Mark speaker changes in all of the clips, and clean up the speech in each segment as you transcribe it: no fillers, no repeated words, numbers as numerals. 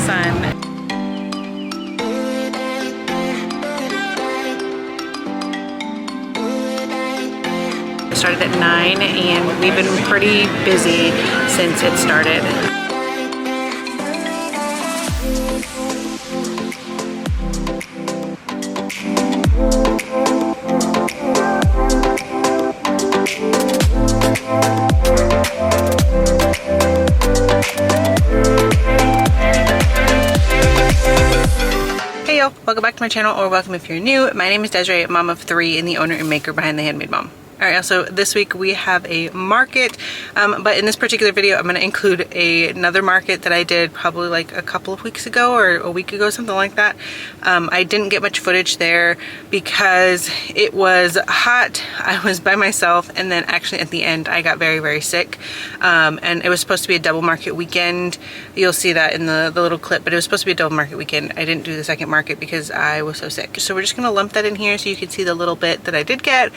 Speaker 1: sun. It started at 9 and we've been pretty busy since it started. Welcome back to my channel, or welcome if you're new. My name is Desiree, mom of 3 and the owner and maker behind The Handmade Mom. Alright, so this week we have a market, but in this particular video I'm going to include another market that I did probably like a couple of weeks ago or a week ago, something like that. I didn't get much footage there because it was hot, I was by myself, and then actually at the end I got very sick, and it was supposed to be a double market weekend. You'll see that in the little clip, but it was supposed to be a double market weekend. I didn't do the second market because I was so sick. So we're just going to lump that in here so you can see the little bit that I did get.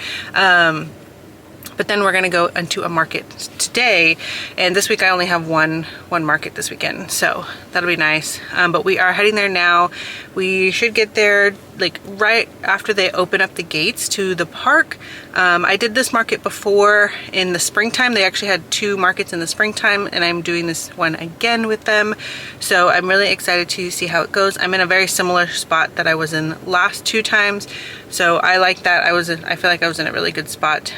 Speaker 1: But then we're gonna go into a market today, and this week I only have one market this weekend, so that'll be nice. But we are heading there now. We should get there like right after they open up the gates to the park. I did this market before in the springtime. They actually had 2 markets in the springtime, and I'm doing this one again with them. So I'm really excited to see how it goes. I'm in a very similar spot that I was in last 2 times. So I like that. I feel like I was in a really good spot.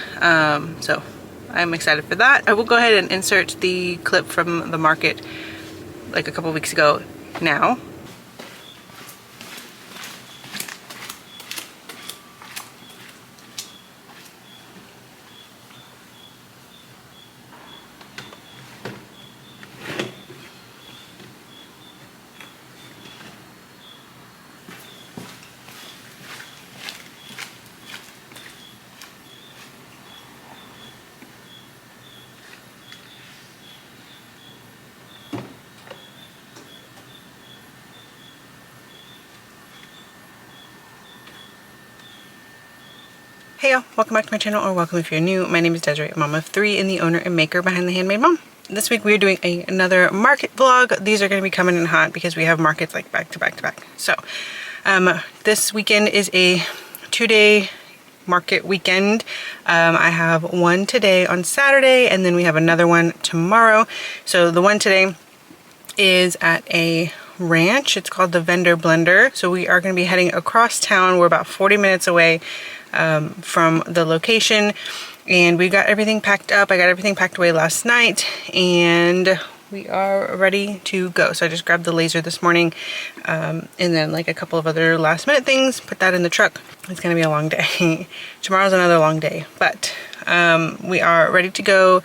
Speaker 1: So I'm excited for that. I will go ahead and insert the clip from the market like a couple weeks ago now. Hey y'all, welcome back to my channel, or welcome if you're new. My name is Desiree, mom of 3 and the owner and maker behind The Handmade Mom. This week we're doing another market vlog. These are going to be coming in hot because we have markets like back to back to back. So this weekend is a 2-day market weekend. I have one today on Saturday, and then we have another one tomorrow. So the one today is at a ranch. It's called the Vendor Blender. So we are going to be heading across town. We're about 40 minutes away from the location, and we got everything packed up. I got everything packed away last night, and we are ready to go. So I just grabbed the laser this morning, and then like a couple of other last minute things, put that in the truck. It's gonna be a long day. Tomorrow's another long day, but we are ready to go,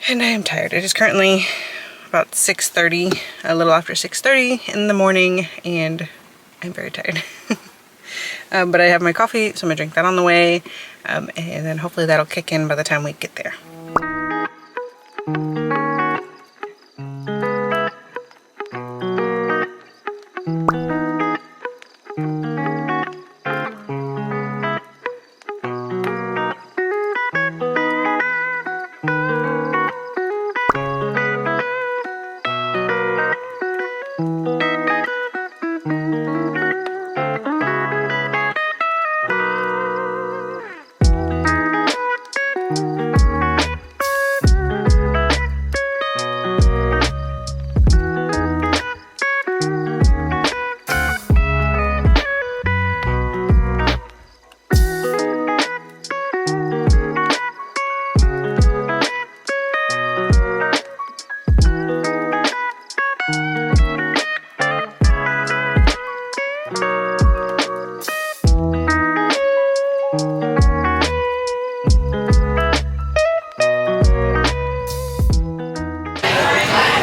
Speaker 1: and I am tired. It is currently about 6:30, a little after 6:30 in the morning, and I'm very tired. But I have my coffee, so I'm gonna drink that on the way, and then hopefully that'll kick in by the time we get there.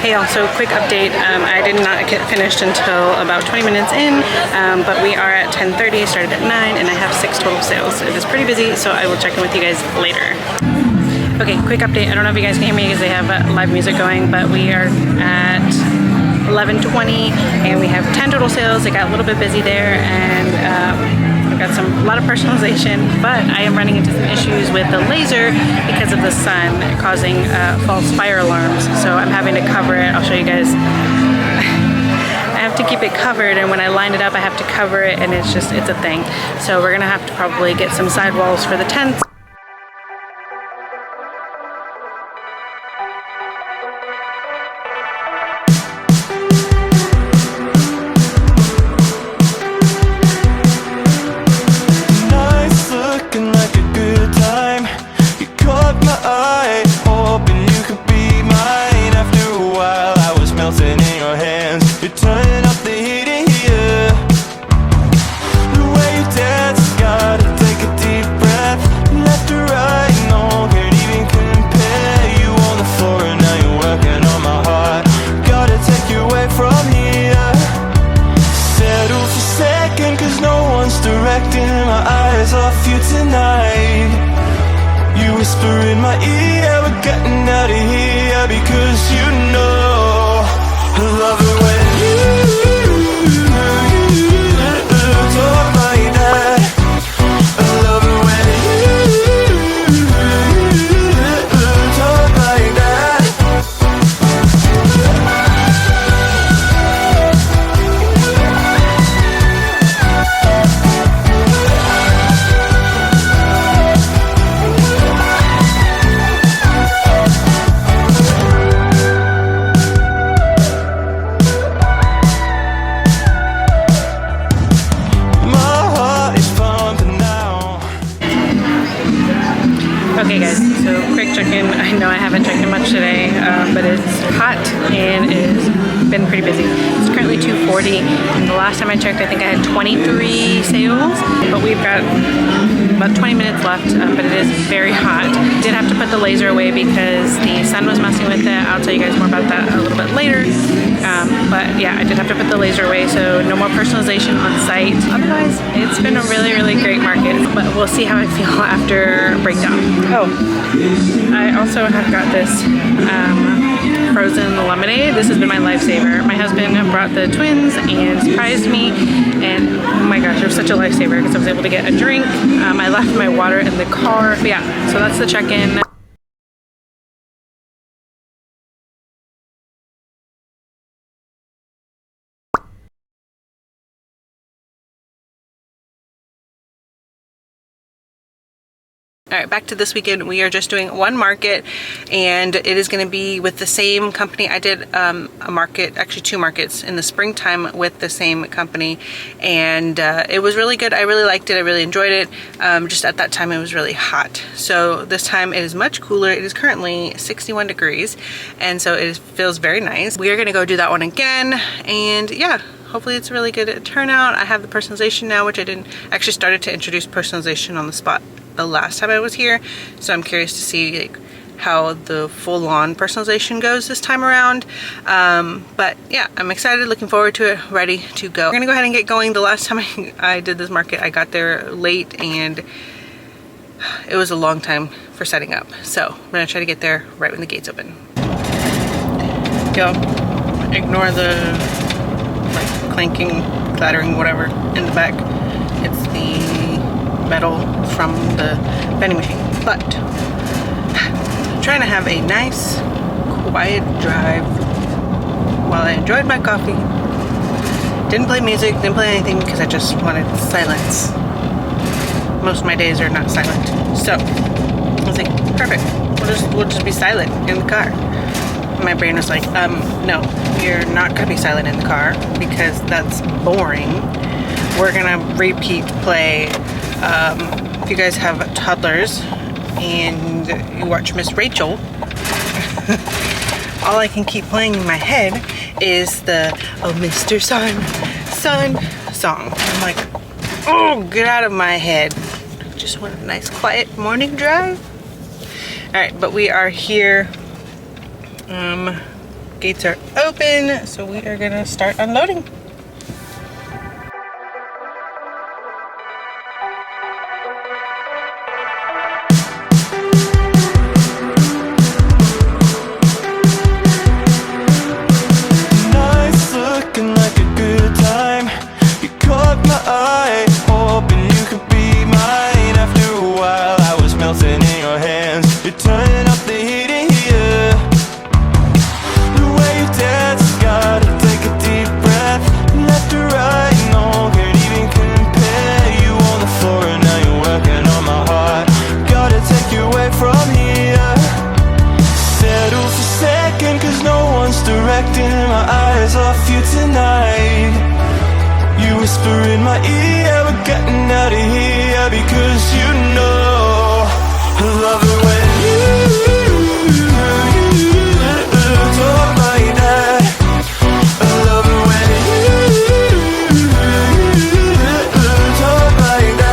Speaker 1: Hey y'all, so quick update. I did not get finished until about 20 minutes in, but we are at 10:30, started at 9, and I have 6 total sales. It is pretty busy, so I will check in with you guys later. Okay, quick update. I don't know if you guys can hear me because they have live music going, but we are at 11:20 and we have 10 total sales. It got a little bit busy there, and got a lot of personalization, but I am running into some issues with the laser because of the sun causing false fire alarms, so I'm having to cover it. I'll show you guys. keep it covered, and when I line it up I have to cover it, and it's a thing. So we're gonna have to probably get some sidewalls for the tents. Okay guys, so quick check-in. I know I haven't checked in much today, but it's hot and it's been pretty busy. It's currently 2:40, and the last time I checked I think I had 23 sales, but we've got about 20 minutes left, but it is very hot. Did have to put the laser away because the sun was messing with it. I'll tell you guys more about that a little bit later. But yeah, I did have to put the laser away, so no more personalization on site. Otherwise, it's been a really, really great market, but we'll see how I feel after breakdown. Oh, I also have got this frozen lemonade. This has been my lifesaver. My husband brought the twins and surprised me, and oh my gosh, it was such a lifesaver because I was able to get a drink. I left my water in the car. But yeah, so that's the check-in. All right, back to this weekend. We are just doing one market, and it is going to be with the same company. I did a market, actually 2 markets in the springtime with the same company, and it was really good. I really liked it. I really enjoyed it. Just at that time it was really hot. So this time it is much cooler. It is currently 61 degrees, and so it feels very nice. We are going to go do that one again, and yeah, hopefully it's a really good turnout. I have the personalization now, which I didn't actually started to introduce personalization on the spot the last time I was here, so I'm curious to see like how the full-on personalization goes this time around. But yeah, I'm excited, looking forward to it, ready to go. We're gonna go ahead and get going. The last time I did this market, I got there late and it was a long time for setting up, so I'm gonna try to get there right when the gates open. Yo, ignore the like clanking, clattering, whatever in the back. It's the metal from the vending machine. But I'm trying to have a nice quiet drive while I enjoyed my coffee. Didn't play music, didn't play anything because I just wanted silence. Most of my days are not silent, so I was like, perfect, we'll just be silent in the car. My brain was like, no, you're not gonna be silent in the car because that's boring. We're gonna repeat play. If you guys have toddlers and you watch Miss Rachel, all I can keep playing in my head is the "Oh Mr. Sun, Sun" song. I'm like, oh, get out of my head. Just want a nice quiet morning drive. Alright, but we are here. Gates are open, so we are gonna start unloading.
Speaker 2: Gotta take a deep breath. one's directing my eyes off you tonight. You whisper in my ear, we're getting out of here, because you know I love it when you talk like that. I love it when you talk like that.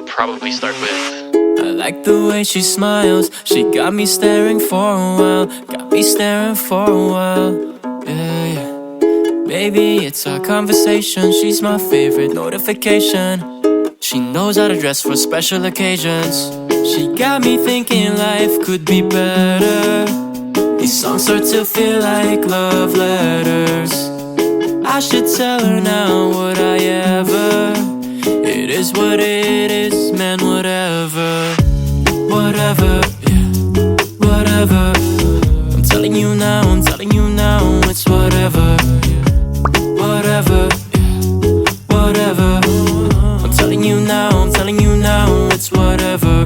Speaker 3: Probably start with,
Speaker 4: I like the way she smiles. She got me staring for a while. Got me staring for a while. Yeah, yeah. Baby, it's our conversation. She's my favorite notification. She knows how to dress for special occasions. She got me thinking life could be better. These songs start to feel like love letters. I should tell her now, would I ever? It is what it is, man, whatever. Whatever, yeah, whatever. I'm telling you now, it's whatever. Whatever, yeah, whatever. I'm telling you now, it's whatever.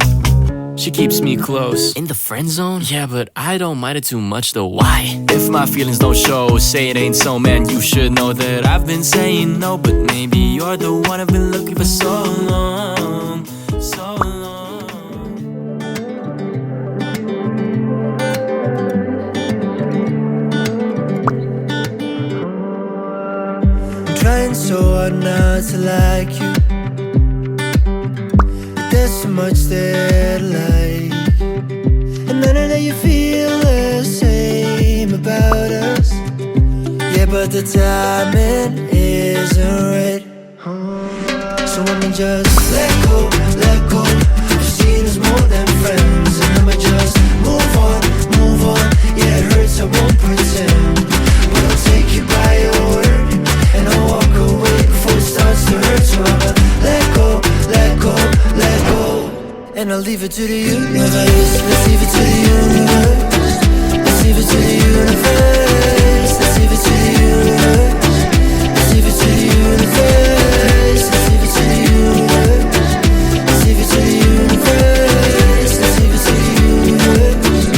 Speaker 4: She keeps me close. In the friend zone? Yeah, but I don't mind it too much though. Why? If my feelings don't show, say it ain't so, man. You should know that I've been saying no, but maybe you're the one I've been looking for so long, so long.
Speaker 5: I'm trying so hard not to like you. There's so much that I like, and I know that you feel the same about us. Yeah, but the timing isn't right. So let me just let go, let go. You've seen us more than friends, and let me just move on, move on. Yeah, it hurts, I won't pretend, but I'll take you by your word, and I'll walk away before it starts to hurt. So I'ma let go, let go, let go, and I'll leave it to the universe. Let's leave it to the universe. Let's leave it to the universe. Let's leave it to the universe. Let's leave it to the universe. Let's leave it to the universe. Let's leave it to the universe. Let's leave it to the universe.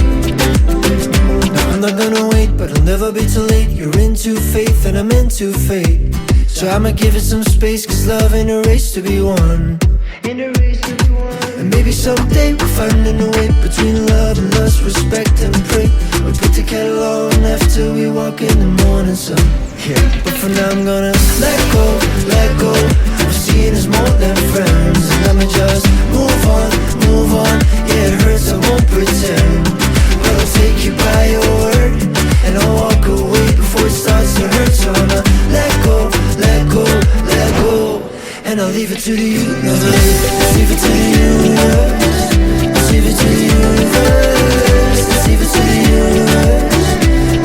Speaker 5: No, I'm not gonna wait, but I'll never be too late. You're into faith and I'm into fate. So I'ma give it some space, cause love ain't a race to be won. And maybe someday we'll find a new way between love and lust, respect and pray. We put the kettle on after we walk in the morning sun. Yeah. But for now I'm gonna let go, let go. I'm seeing us more than friends, and I'ma just move on, move on. Yeah, it hurts, I won't pretend, but I'll take you by your word, and I'll walk away before it starts to hurt. So I'ma let go, let go, let go, and I'll leave it to the universe. Let's leave it to the universe. Let's leave it to the universe. Let's leave it to the universe.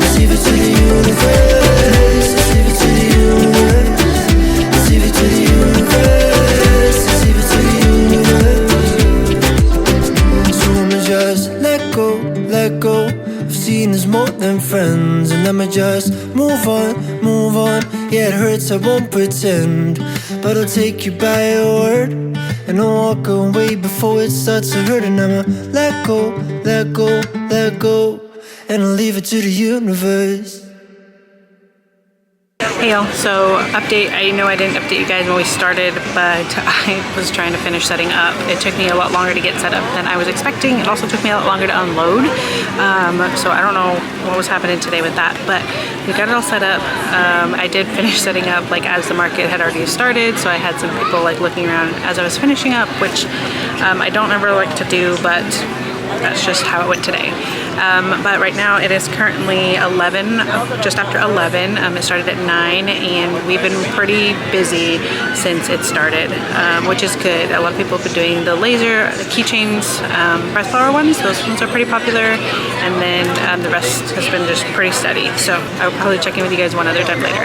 Speaker 5: Let's leave it to the universe. Let's leave it to the universe. Let's leave it to the universe. Let's leave it to the universe. So I'ma just let go, let go. I've seen us more than friends, and I'ma just move on, move on. Yeah, it hurts, I won't pretend, but I'll take you by your word, and I'll walk away before it starts to hurt. And I'ma let go, let go, let go, and I'll leave it to the universe.
Speaker 1: Hey y'all, so update. I know I didn't update you guys when we started, but I was trying to finish setting up. It took me a lot longer to get set up than I was expecting. It also took me a lot longer to unload. So I don't know what was happening today with that, but we got it all set up. I did finish setting up like as the market had already started, so I had some people like looking around as I was finishing up, which I don't ever like to do, but that's just how it went today. But right now it is currently 11, just after 11. It started at 9, and we've been pretty busy since it started, which is good. A lot of people have been doing the laser, the keychains, breath flower ones. Those ones are pretty popular, and then the rest has been just pretty steady. So I will probably check in with you guys one other time later.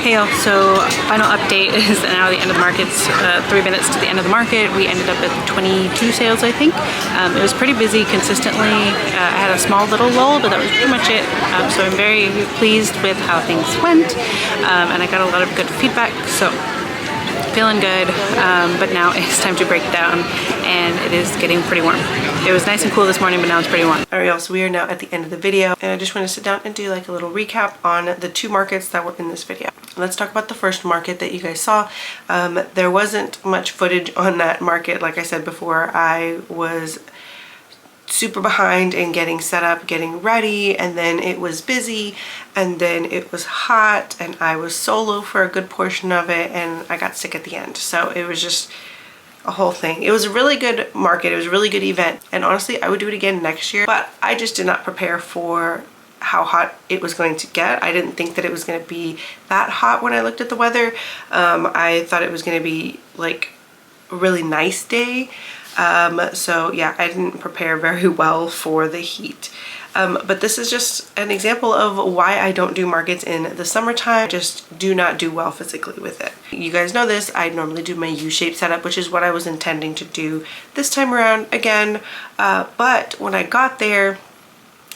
Speaker 1: Hey y'all, so final update is now the end of the market's 3 minutes to the end of the market. We ended up at 22 sales, I think. It was pretty busy consistently. I had a small little lull, but that was pretty much it. So I'm very pleased with how things went, and I got a lot of good feedback, so feeling good. But now it's time to break down, and it is getting pretty warm. It was nice and cool this morning, but now it's pretty warm. Alright y'all, so we are now at the end of the video, and I just want to sit down and do like a little recap on the 2 markets that were in this video. Let's talk about the first market that you guys saw. There wasn't much footage on that market. Like I said before, I was super behind in getting set up, getting ready, and then it was busy, and then it was hot, and I was solo for a good portion of it, and I got sick at the end. So it was just a whole thing. It was a really good market. It was a really good event. And honestly, I would do it again next year, but I just did not prepare for how hot it was going to get. I didn't think that it was going to be that hot when I looked at the weather. I thought it was going to be like a really nice day. So yeah, I didn't prepare very well for the heat. But this is just an example of why I don't do markets in the summertime. I just do not do well physically with it. You guys know this, I normally do my U-shaped setup, which is what I was intending to do this time around again. But when I got there,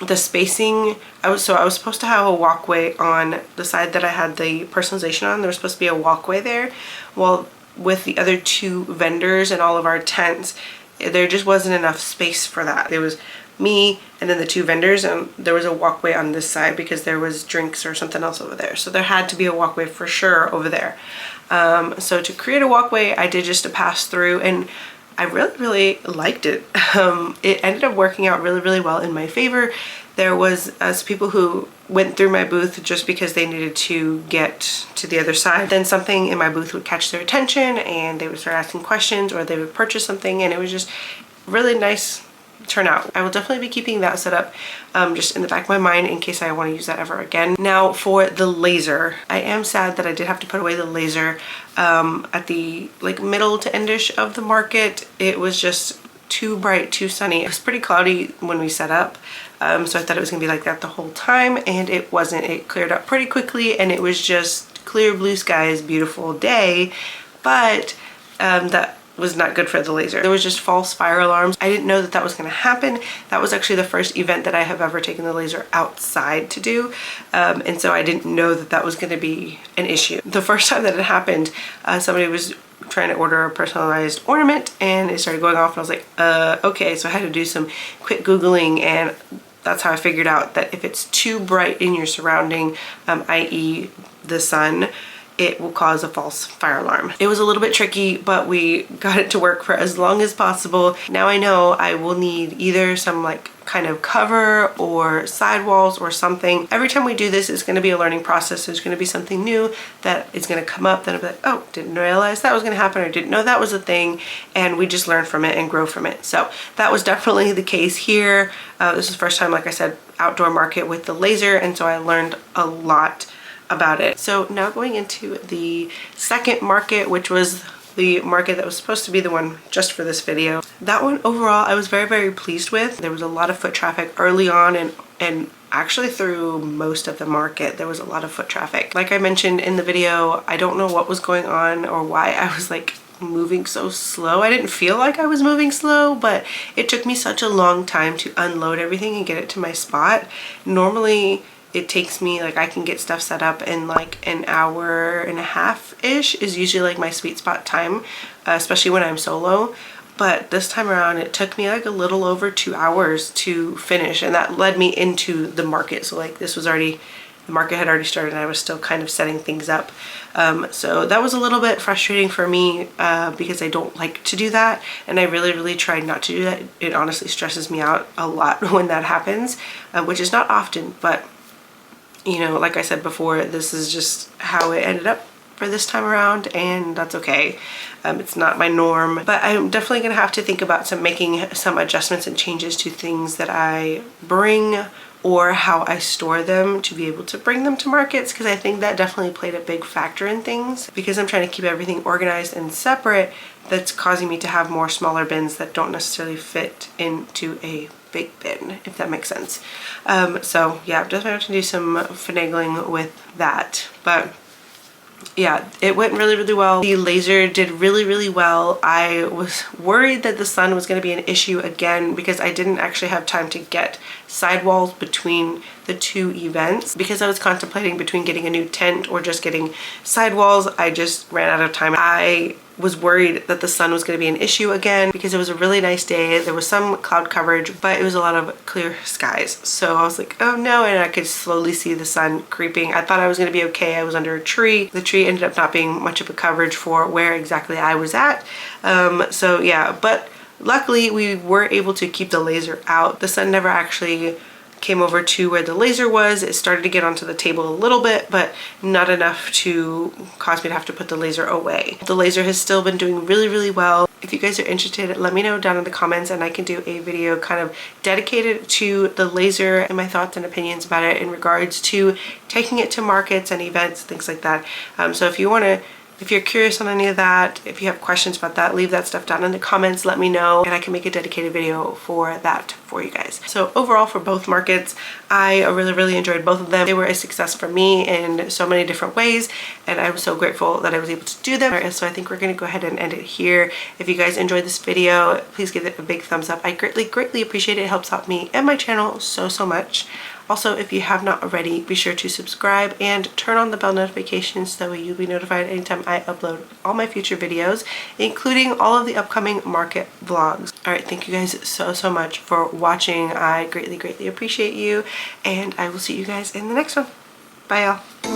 Speaker 1: the spacing, I was supposed to have a walkway on the side that I had the personalization on. There was supposed to be a walkway there. Well, with the other two vendors and all of our tents, there just wasn't enough space for that. There was me and then the two vendors, and there was a walkway on this side because there was drinks or something else over there. So there had to be a walkway for sure over there. So to create a walkway, I did just a pass through, and I really liked it. It ended up working out really well in my favor. There was some people who went through my booth just because they needed to get to the other side. Then something in my booth would catch their attention and they would start asking questions, or they would purchase something, and it was just really nice turnout. I will definitely be keeping that set up just in the back of my mind in case I want to use that ever again. Now for the laser, I am sad that I did have to put away the laser at the like middle to endish of the market. It was just too bright, too sunny. It was pretty cloudy when we set up, so I thought it was gonna be like that the whole time, and it wasn't. It cleared up pretty quickly and it was just clear blue skies, beautiful day, but that was not good for the laser. There was just false fire alarms. I didn't know that that was going to happen. That was actually the first event that I have ever taken the laser outside to do, and so I didn't know that that was going to be an issue. The first time that it happened, somebody was trying to order a personalized ornament and it started going off, and I was like, okay. So I had to do some quick Googling, and that's how I figured out that if it's too bright in your surrounding, i.e. the sun, it will cause a false fire alarm. It was a little bit tricky, but we got it to work for as long as possible. Now I know I will need either some like kind of cover or sidewalls or something. Every time we do this, it's going to be a learning process. There's going to be something new that is going to come up that I'll be like, oh, didn't realize that was going to happen, or didn't know that was a thing, and we just learn from it and grow from it. So that was definitely the case here. This is the first time, like I said, outdoor market with the laser, and so I learned a lot about it. So now going into the second market, which was the market that was supposed to be the one just for this video. That one overall I was very pleased with. There was a lot of foot traffic early on, and actually through most of the market there was a lot of foot traffic. Like I mentioned in the video, I don't know what was going on or why I was like moving so slow. I didn't feel like I was moving slow, but it took me such a long time to unload everything and get it to my spot. Normally it takes me, like, I can get stuff set up in like an hour and a half-ish is usually like my sweet spot time, especially when I'm solo. But this time around it took me like a little over 2 hours to finish, and that led me into the market. So like this was already, the market had already started and I was still kind of setting things up. So that was a little bit frustrating for me because I don't like to do that, and I really tried not to do that. It honestly stresses me out a lot when that happens, which is not often, but you know, like I said before, this is just how it ended up for this time around, and that's okay. It's not my norm, but I'm definitely gonna have to think about making some adjustments and changes to things that I bring or how I store them to be able to bring them to markets, because I think that definitely played a big factor in things. Because I'm trying to keep everything organized and separate, that's causing me to have more smaller bins that don't necessarily fit into a big bin, if that makes sense. So yeah, I'm definitely have to do some finagling with that, but yeah, it went really well. The laser did really well. I was worried that the sun was going to be an issue again because I didn't actually have time to get sidewalls between the two events. Because I was contemplating between getting a new tent or just getting sidewalls, I just ran out of time. I was worried that the sun was going to be an issue again because it was a really nice day. There was some cloud coverage, but it was a lot of clear skies. So I was like, oh no, and I could slowly see the sun creeping. I thought I was going to be okay. I was under a tree. The tree ended up not being much of a coverage for where exactly I was at. So yeah, but luckily we were able to keep the laser out. The sun never actually came over to where the laser was. It started to get onto the table a little bit, but not enough to cause me to have to put the laser away. The laser has still been doing really, really well. If you guys are interested, let me know down in the comments and I can do a video kind of dedicated to the laser and my thoughts and opinions about it in regards to taking it to markets and events, things like that. So if you're curious on any of that, if you have questions about that, leave that stuff down in the comments, let me know, and I can make a dedicated video for that for you guys. So overall, for both markets, I really, really enjoyed both of them. They were a success for me in so many different ways, and I'm so grateful that I was able to do them. So I think we're gonna go ahead and end it here. If you guys enjoyed this video, please give it a big thumbs up. I greatly appreciate it. It helps out me and my channel so much. Also, if you have not already, be sure to subscribe and turn on the bell notifications so that way you'll be notified anytime I upload all my future videos, including all of the upcoming market vlogs. Alright, thank you guys so much for watching. I greatly appreciate you, and I will see you guys in the next one. Bye y'all.